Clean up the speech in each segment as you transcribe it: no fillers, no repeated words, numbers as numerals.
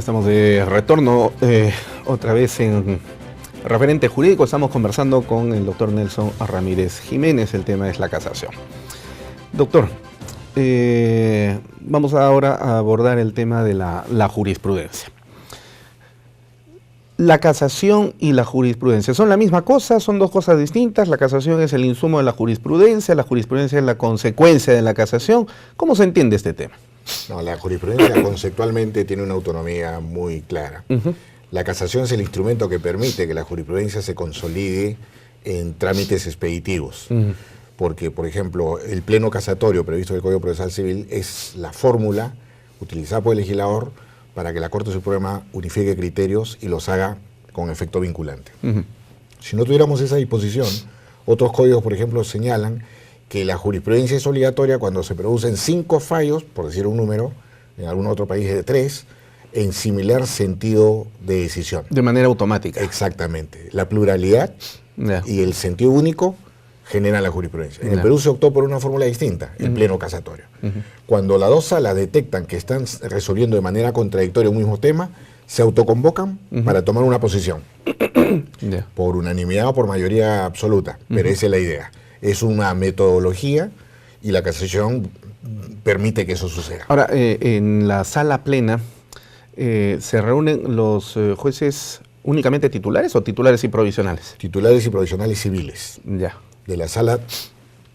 Estamos de retorno otra vez en Referente Jurídico. Estamos conversando con el doctor Nelson Ramírez Jiménez. El tema es la casación. Doctor, vamos ahora a abordar el tema de la jurisprudencia. ¿La casación y la jurisprudencia son la misma cosa? ¿Son dos cosas distintas? ¿La casación es el insumo de la jurisprudencia es la consecuencia de la casación? ¿Cómo se entiende este tema? No, la jurisprudencia conceptualmente tiene una autonomía muy clara. La casación es el instrumento que permite que la jurisprudencia se consolide en trámites expeditivos. Porque, por ejemplo, el pleno casatorio previsto en el Código Procesal Civil es la fórmula utilizada por el legislador para que la Corte Suprema unifique criterios y los haga con efecto vinculante. Si no tuviéramos esa disposición, otros códigos, por ejemplo, señalan que la jurisprudencia es obligatoria cuando se producen 5 fallos, por decir un número, en algún otro país de 3, en similar sentido de decisión. De manera automática. Exactamente. La pluralidad y el sentido único generan la jurisprudencia. En el Perú se optó por una fórmula distinta, el pleno casatorio. Cuando las dos salas detectan que están resolviendo de manera contradictoria un mismo tema, se autoconvocan para tomar una posición. Por unanimidad o por mayoría absoluta, pero esa es la idea. Es una metodología y la casación permite que eso suceda. Ahora, en la sala plena, ¿se reúnen los jueces únicamente titulares o titulares y provisionales? Titulares y provisionales civiles. Ya. De la sala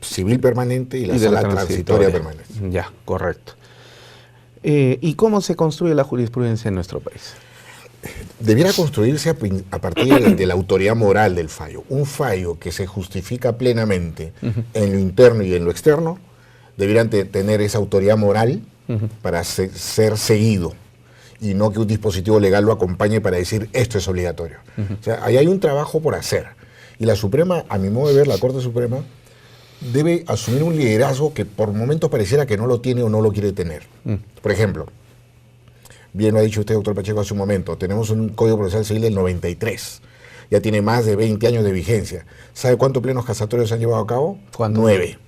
civil permanente y la sala transitoria permanente. Ya, correcto. ¿Y cómo se construye la jurisprudencia en nuestro país? Debiera construirse a partir de la autoridad moral del fallo. Un fallo que se justifica plenamente en lo interno y en lo externo, debieran tener esa autoridad moral para ser seguido y no que un dispositivo legal lo acompañe para decir esto es obligatorio. O sea, ahí hay un trabajo por hacer. Y la Suprema, a mi modo de ver, la Corte Suprema debe asumir un liderazgo que por momentos pareciera que no lo tiene o no lo quiere tener. Por ejemplo, bien lo ha dicho usted, doctor Pacheco, hace un momento, tenemos un Código Procesal Civil del 93, ya tiene más de 20 años de vigencia. ¿Sabe cuántos plenos casatorios se han llevado a cabo? ¿Cuántos? 9.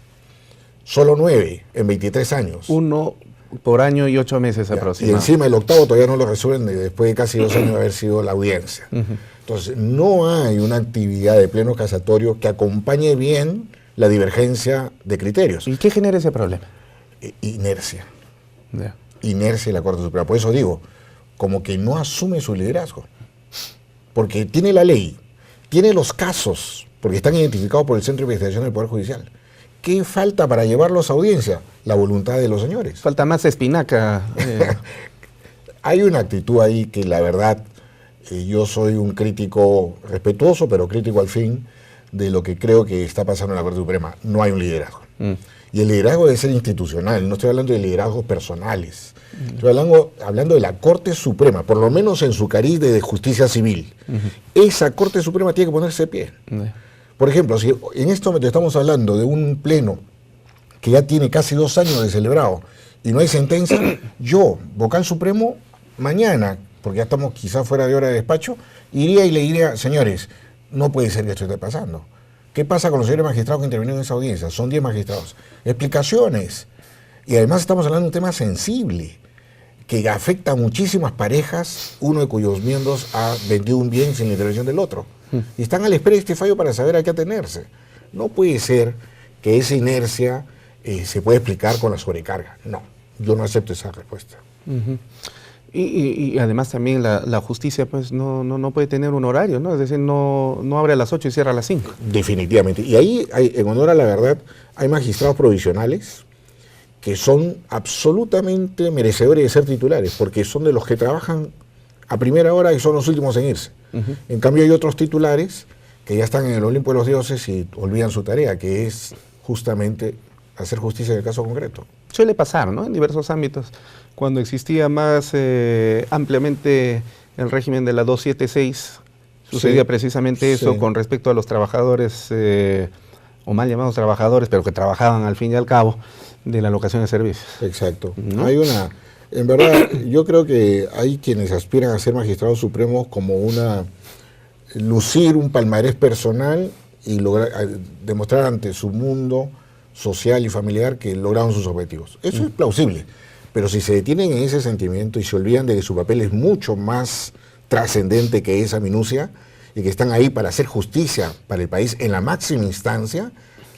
Solo 9 en 23 años. 1 por año y 8 meses aproximadamente. Y encima el octavo todavía no lo resuelven después de casi 2 años de haber sido la audiencia. Entonces, no hay una actividad de pleno casatorio que acompañe bien la divergencia de criterios. ¿Y qué genera ese problema? Inercia. Inercia de la Corte Suprema. Por eso digo, como que no asume su liderazgo. Porque tiene la ley, tiene los casos, porque están identificados por el Centro de Investigación del Poder Judicial. ¿Qué falta para llevarlos a audiencia? La voluntad de los señores. Falta más espinaca. Hay una actitud ahí que la verdad, yo soy un crítico respetuoso, pero crítico al fin, de lo que creo que está pasando en la Corte Suprema. No hay un liderazgo. Y el liderazgo debe ser institucional, no estoy hablando de liderazgos personales. Estoy hablando de la Corte Suprema, por lo menos en su cariz de justicia civil. Esa Corte Suprema tiene que ponerse de pie. Por ejemplo, si en este momento estamos hablando de un pleno que ya tiene casi 2 años de celebrado y no hay sentencia, yo, vocal supremo, mañana, porque ya estamos quizás fuera de hora de despacho, iría y le diría, señores, no puede ser que esto esté pasando. ¿Qué pasa con los señores magistrados que intervinieron en esa audiencia? Son 10 magistrados. Explicaciones. Y además estamos hablando de un tema sensible, que afecta a muchísimas parejas, uno de cuyos miembros ha vendido un bien sin la intervención del otro. Y están a la espera de este fallo para saber a qué atenerse. No puede ser que esa inercia se pueda explicar con la sobrecarga. No, yo no acepto esa respuesta. Y además también la justicia pues no puede tener un horario, ¿no? Es decir, no abre a las 8 y cierra a las 5. Definitivamente. Y ahí, en honor a la verdad, hay magistrados provisionales que son absolutamente merecedores de ser titulares, porque son de los que trabajan a primera hora y son los últimos en irse. En cambio hay otros titulares que ya están en el Olimpo de los dioses y olvidan su tarea, que es justamente hacer justicia en el caso concreto. Suele pasar, ¿no? En diversos ámbitos. Cuando existía más ampliamente el régimen de la 276, sucedía precisamente eso con respecto a los trabajadores, o mal llamados trabajadores, pero que trabajaban al fin y al cabo, de la locación de servicios. Exacto. ¿No? En verdad, yo creo que hay quienes aspiran a ser magistrados supremos como lucir un palmarés personal y lograr demostrar ante su mundo social y familiar que lograron sus objetivos. Eso es plausible, Pero si se detienen en ese sentimiento y se olvidan de que su papel es mucho más trascendente que esa minucia y que están ahí para hacer justicia para el país en la máxima instancia,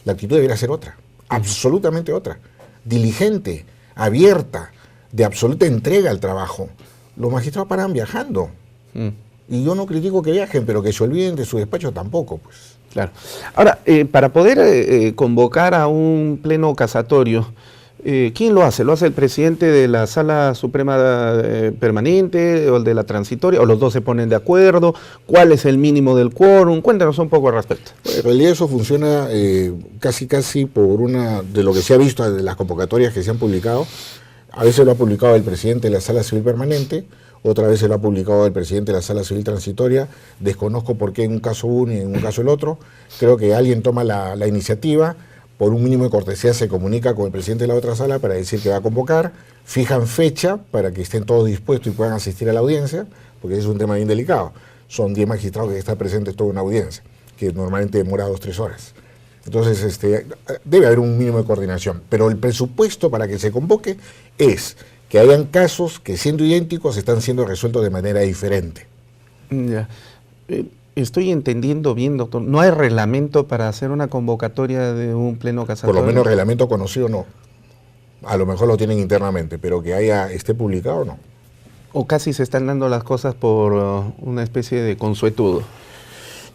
la actitud debería ser otra, absolutamente otra, diligente, abierta, de absoluta entrega al trabajo. Los magistrados paran viajando. Y yo no critico que viajen, pero que se olviden de su despacho tampoco, pues. Claro. Ahora, para poder convocar a un pleno casatorio, ¿quién lo hace? ¿Lo hace el presidente de la Sala Suprema Permanente o el de la Transitoria? ¿O los dos se ponen de acuerdo? ¿Cuál es el mínimo del quórum? Cuéntanos un poco al respecto. En realidad eso funciona casi por una, de lo que se ha visto de las convocatorias que se han publicado. A veces lo ha publicado el presidente de la Sala Civil Permanente, otra vez se lo ha publicado el presidente de la Sala Civil Transitoria. Desconozco por qué en un caso uno y en un caso el otro. Creo que alguien toma la iniciativa, por un mínimo de cortesía se comunica con el presidente de la otra sala para decir que va a convocar, fijan fecha para que estén todos dispuestos y puedan asistir a la audiencia, porque es un tema bien delicado. Son 10 magistrados que están presentes toda una audiencia, que normalmente demora 2 o 3 horas. Entonces, debe haber un mínimo de coordinación, pero el presupuesto para que se convoque es que hayan casos que, siendo idénticos, están siendo resueltos de manera diferente. Ya. Estoy entendiendo bien, doctor. ¿No hay reglamento para hacer una convocatoria de un pleno casatorio? Por lo menos reglamento conocido no. A lo mejor lo tienen internamente, pero que esté publicado no. ¿O casi se están dando las cosas por una especie de consuetudo?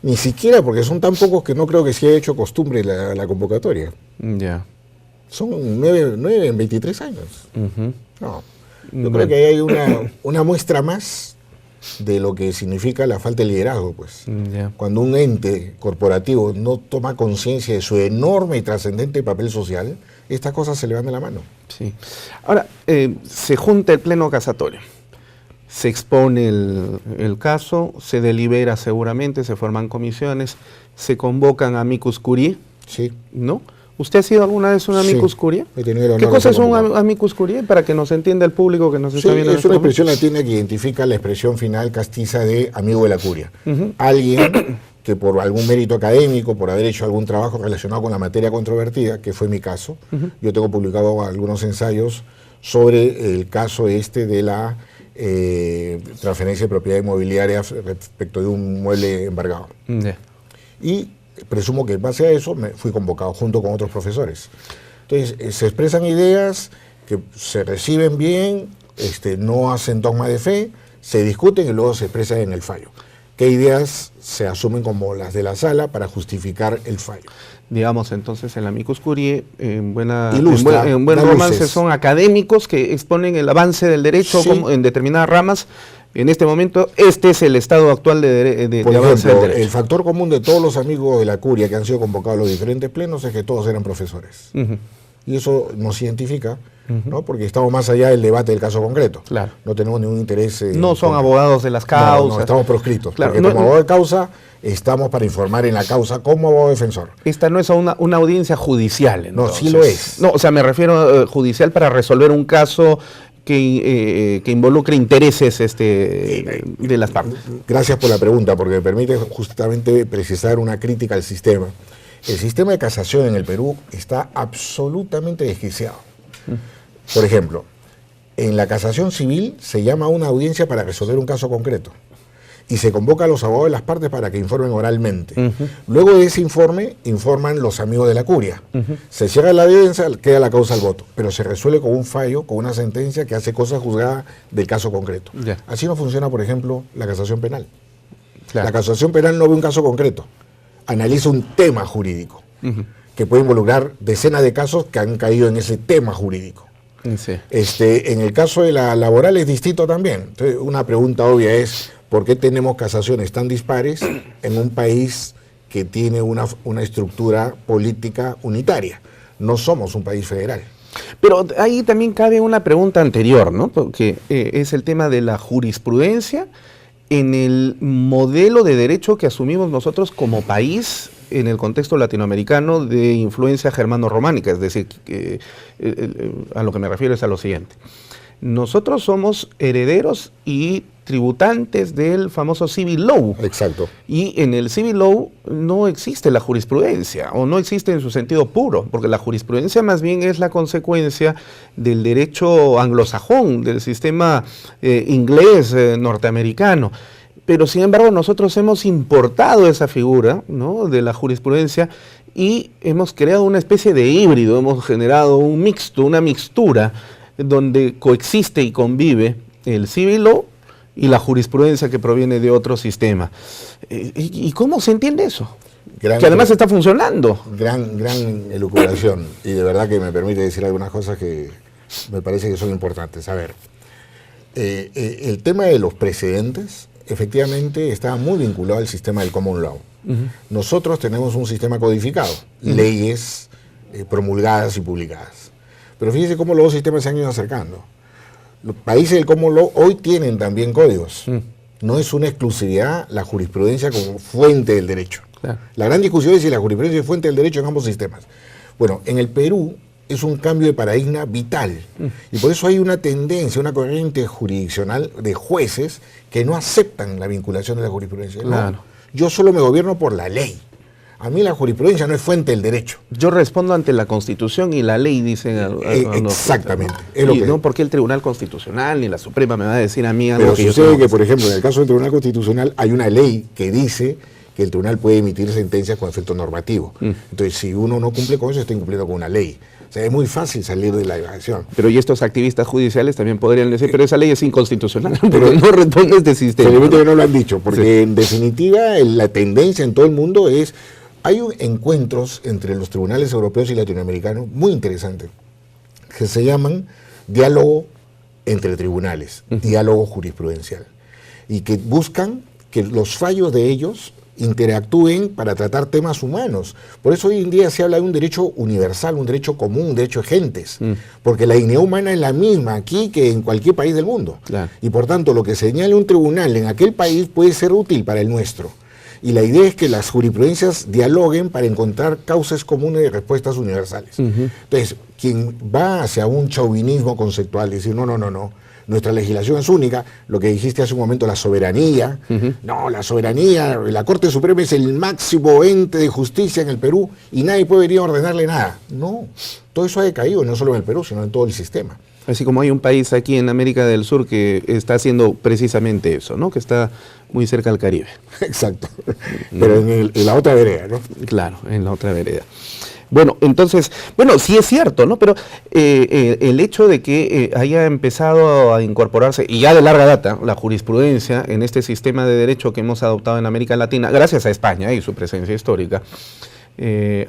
Ni siquiera, porque son tan pocos que no creo que se haya hecho costumbre la convocatoria. Ya. Son 9 en 23 años. No. Yo creo que ahí hay una muestra más de lo que significa la falta de liderazgo, pues. Cuando un ente corporativo no toma conciencia de su enorme y trascendente papel social, estas cosas se le van de la mano. Sí. Ahora, se junta el pleno casatorio. Se expone el caso, se delibera seguramente, se forman comisiones, se convocan amicus curiae, sí. ¿no? ¿Usted ha sido alguna vez un amicus curiae? He tenido el honor. ¿Qué cosa es un amicus curiae? Para que nos entienda el público que nos está viendo. Es una expresión latina que identifica la expresión final castiza de amigo de la curia. Alguien que por algún mérito académico, por haber hecho algún trabajo relacionado con la materia controvertida, que fue mi caso, yo tengo publicado algunos ensayos sobre el caso de la transferencia de propiedad inmobiliaria respecto de un mueble embargado. Y presumo que en base a eso me fui convocado junto con otros profesores. Entonces, se expresan ideas que se reciben bien, no hacen dogma de fe, se discuten y luego se expresan en el fallo. ¿Qué ideas se asumen como las de la sala para justificar el fallo? Digamos, entonces, el amicus curiae, en buen da romance, luces. son académicos que exponen el avance del derecho en determinadas ramas. En este momento, este es el estado actual de avance del derecho. El factor común de todos los amigos de la curia que han sido convocados a los diferentes plenos es que todos eran profesores. Y eso nos identifica, ¿no? Porque estamos más allá del debate del caso concreto. Claro. No tenemos ningún interés. No son abogados de las causas. No, estamos proscritos. Claro, porque como abogado de causa, estamos para informar en la causa como abogado defensor. Esta no es una audiencia judicial, entonces. No, sí lo es. No, o sea, me refiero judicial para resolver un caso que involucre intereses de las partes. Gracias por la pregunta, porque me permite justamente precisar una crítica al sistema. El sistema de casación en el Perú está absolutamente desquiciado. Por ejemplo, en la casación civil se llama a una audiencia para resolver un caso concreto y se convoca a los abogados de las partes para que informen oralmente. Luego de ese informe, informan los amigos de la curia. Se cierra la audiencia, queda la causa al voto, pero se resuelve con un fallo, con una sentencia que hace cosa juzgada del caso concreto. Así no funciona, por ejemplo, la casación penal. La casación penal no ve un caso concreto, analiza un tema jurídico que puede involucrar decenas de casos que han caído en ese tema jurídico. En el caso de la laboral es distinto también. Entonces, una pregunta obvia es: ¿por qué tenemos casaciones tan dispares en un país que tiene una estructura política unitaria? No somos un país federal. Pero ahí también cabe una pregunta anterior, ¿no? Porque es el tema de la jurisprudencia en el modelo de derecho que asumimos nosotros como país en el contexto latinoamericano de influencia germano-románica. Es decir, a lo que me refiero es a lo siguiente. Nosotros somos herederos y tributantes del famoso civil law. Exacto. Y en el civil law no existe la jurisprudencia, o no existe en su sentido puro, porque la jurisprudencia más bien es la consecuencia del derecho anglosajón, del sistema inglés, norteamericano. Pero sin embargo nosotros hemos importado esa figura, ¿no?, de la jurisprudencia, y hemos creado una especie de híbrido, hemos generado un mixto, una mixtura, donde coexiste y convive el civil law y la jurisprudencia que proviene de otro sistema. ¿Y cómo se entiende eso? Que además está funcionando. Gran elucubración, y de verdad que me permite decir algunas cosas que me parece que son importantes. A ver, el tema de los precedentes efectivamente está muy vinculado al sistema del common law. Nosotros tenemos un sistema codificado, leyes promulgadas y publicadas. Pero fíjese cómo los dos sistemas se han ido acercando. Los países del common law hoy tienen también códigos. No es una exclusividad la jurisprudencia como fuente del derecho. Claro. La gran discusión es si la jurisprudencia es fuente del derecho en ambos sistemas. Bueno, en el Perú es un cambio de paradigma vital. Y por eso hay una tendencia, una corriente jurisdiccional de jueces que no aceptan la vinculación de la jurisprudencia. Claro. No, yo solo me gobierno por la ley. A mí la jurisprudencia no es fuente del derecho. Yo respondo ante la Constitución y la ley, dicen. Exactamente. No porque el Tribunal Constitucional ni la Suprema me va a decir a mí algo. Pero que sucede que, por ejemplo, en el caso del Tribunal Constitucional hay una ley que dice que el tribunal puede emitir sentencias con efecto normativo. Entonces, si uno no cumple con eso, está incumpliendo con una ley. O sea, es muy fácil salir de la evasión. Pero y estos activistas judiciales también podrían decir, pero esa ley es inconstitucional, pero no responde a este sistema. Felizmente no lo han dicho, porque en definitiva la tendencia en todo el mundo es... Hay encuentros entre los tribunales europeos y latinoamericanos muy interesantes, que se llaman diálogo entre tribunales, diálogo jurisprudencial, y que buscan que los fallos de ellos interactúen para tratar temas humanos. Por eso hoy en día se habla de un derecho universal, un derecho común, un derecho de gentes, porque la dignidad humana es la misma aquí que en cualquier país del mundo. Claro. Y por tanto, lo que señale un tribunal en aquel país puede ser útil para el nuestro. Y la idea es que las jurisprudencias dialoguen para encontrar causas comunes de respuestas universales. Entonces, quien va hacia un chauvinismo conceptual, decir, no, nuestra legislación es única, lo que dijiste hace un momento, la soberanía, no, la soberanía, la Corte Suprema es el máximo ente de justicia en el Perú y nadie puede venir a ordenarle nada. No, todo eso ha decaído, no solo en el Perú, sino en todo el sistema. Así como hay un país aquí en América del Sur que está haciendo precisamente eso, ¿no? Que está muy cerca del Caribe. Exacto, pero en la otra vereda, ¿no? Claro, en la otra vereda. Bueno, entonces, sí es cierto, ¿no? Pero el hecho de que haya empezado a incorporarse, y ya de larga data, la jurisprudencia en este sistema de derecho que hemos adoptado en América Latina, gracias a España y su presencia histórica,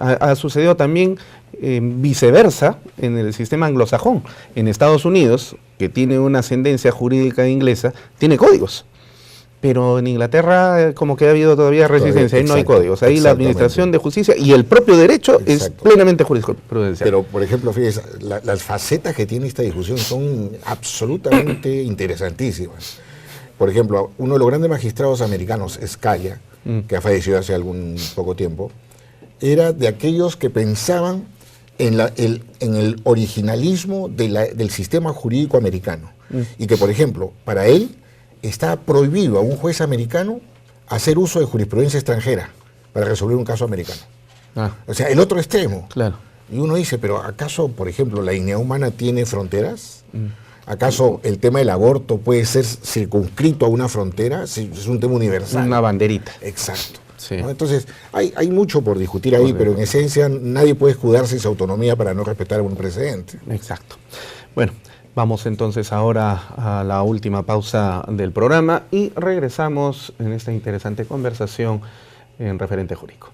ha sucedido también viceversa en el sistema anglosajón. En Estados Unidos, que tiene una ascendencia jurídica inglesa, tiene códigos. Pero en Inglaterra como que ha habido todavía resistencia, ahí no hay códigos, ahí la administración de justicia y el propio derecho es plenamente jurisprudencial. Pero, por ejemplo, fíjese, las facetas que tiene esta discusión son absolutamente interesantísimas. Por ejemplo, uno de los grandes magistrados americanos, Scalia, que ha fallecido hace algún poco tiempo, era de aquellos que pensaban en el originalismo del sistema jurídico americano. Y que, por ejemplo, para él está prohibido a un juez americano hacer uso de jurisprudencia extranjera para resolver un caso americano. O sea, el otro extremo. Claro. Y uno dice, pero ¿acaso, por ejemplo, la dignidad humana tiene fronteras? ¿Acaso el tema del aborto puede ser circunscrito a una frontera? Es un tema universal. Una banderita. Exacto. Sí. ¿No? Entonces, hay mucho por discutir ahí, pero en esencia nadie puede escudarse en su autonomía para no respetar un precedente. Exacto. Bueno, vamos entonces ahora a la última pausa del programa y regresamos en esta interesante conversación en Referente Jurídico.